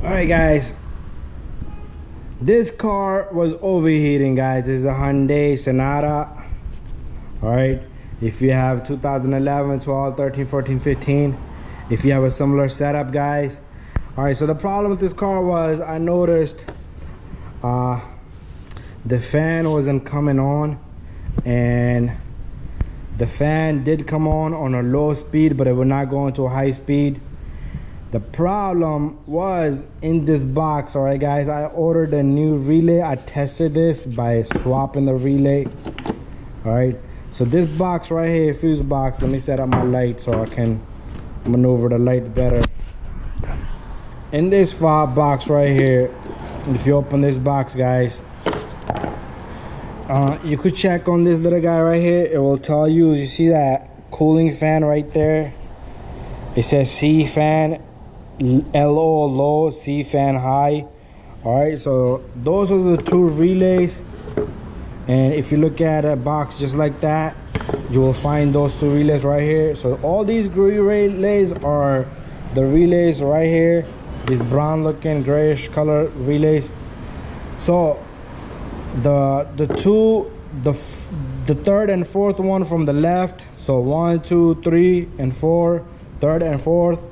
Alright guys, this car was overheating, guys. It's a Hyundai Sonata. Alright, if you have 2011, 12, 13, 14, 15, if you have a similar setup, guys. Alright, so the problem with this car was I noticed the fan wasn't coming on, and the fan did come on a low speed, but it would not go into a high speed. The problem was in this box. All right guys, I ordered a new relay. I tested this by swapping the relay. All right, so this box right here, fuse box, let me set up my light so I can maneuver the light better. In this fob box right here, if you open this box, guys, you could check on this little guy right here. It will tell you, you see that cooling fan right there? It says C fan, LO low, C fan high. All right, so those are the two relays, and if you look at a box just like that, you will find those two relays right here. So all these relays are the relays right here, these brown looking grayish color relays. So the third and fourth one from the left, so 1, 2, 3 and 4, third and fourth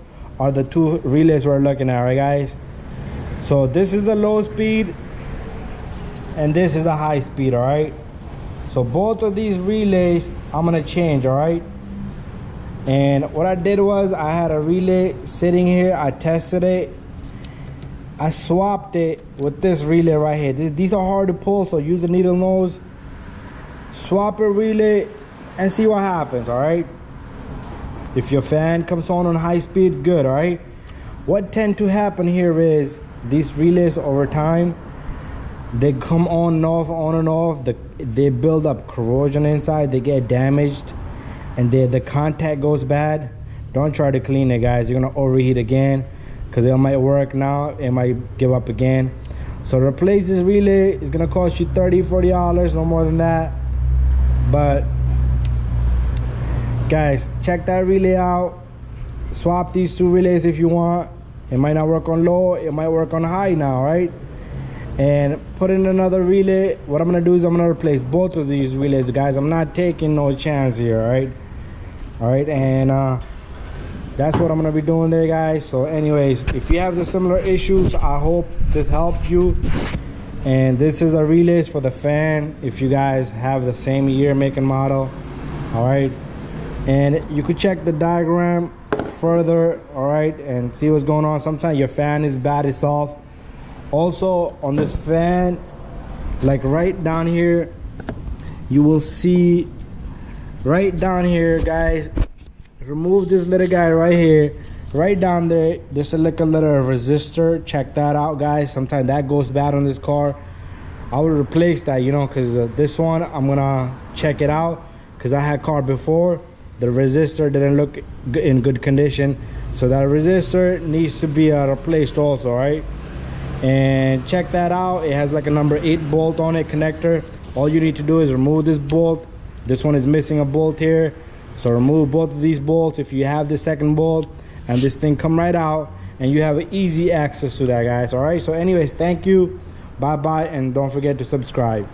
are the two relays we're looking at, right guys? So this is the low speed and this is the high speed. All right, so both of these relays I'm gonna change. All right, and what I did was I had a relay sitting here, I tested it, I swapped it with this relay right here. These are hard to pull, so use a needle nose, swap a relay and see what happens. All right, if your fan comes on high speed, good. All right, what tend to happen here is these relays over time, they come on and off, they build up corrosion inside, they get damaged, and the contact goes bad. Don't try to clean it, guys. You're gonna overheat again, because it might work now, it might give up again. So to replace this relay is gonna cost you $30-40, no more than that. But guys, check that relay out, swap these two relays if you want. It might not work on low, it might work on high now, right? And put in another relay. What I'm gonna do is I'm gonna replace both of these relays, guys. I'm not taking no chance here. All right, and that's what I'm gonna be doing there, guys. So anyways, if you have the similar issues, I hope this helped you. And this is the relays for the fan if you guys have the same year, make and model. All right, and you could check the diagram further, all right, and see what's going on. Sometimes your fan is bad itself. Also on this fan, like right down here, you will see right down here, guys, remove this little guy right here, right down there, there's a little resistor. Check that out, guys. Sometimes that goes bad on this car. I would replace that, you know, because this one I'm gonna check it out, because I had car before, the resistor didn't look in good condition, so that resistor needs to be replaced also. Right, and check that out. It has like a number 8 bolt on it, connector. All you need to do is remove this bolt. This one is missing a bolt here, so remove both of these bolts if you have the second bolt, and this thing come right out, and you have easy access to that, guys. All right, so anyways, thank you, bye bye, and don't forget to subscribe.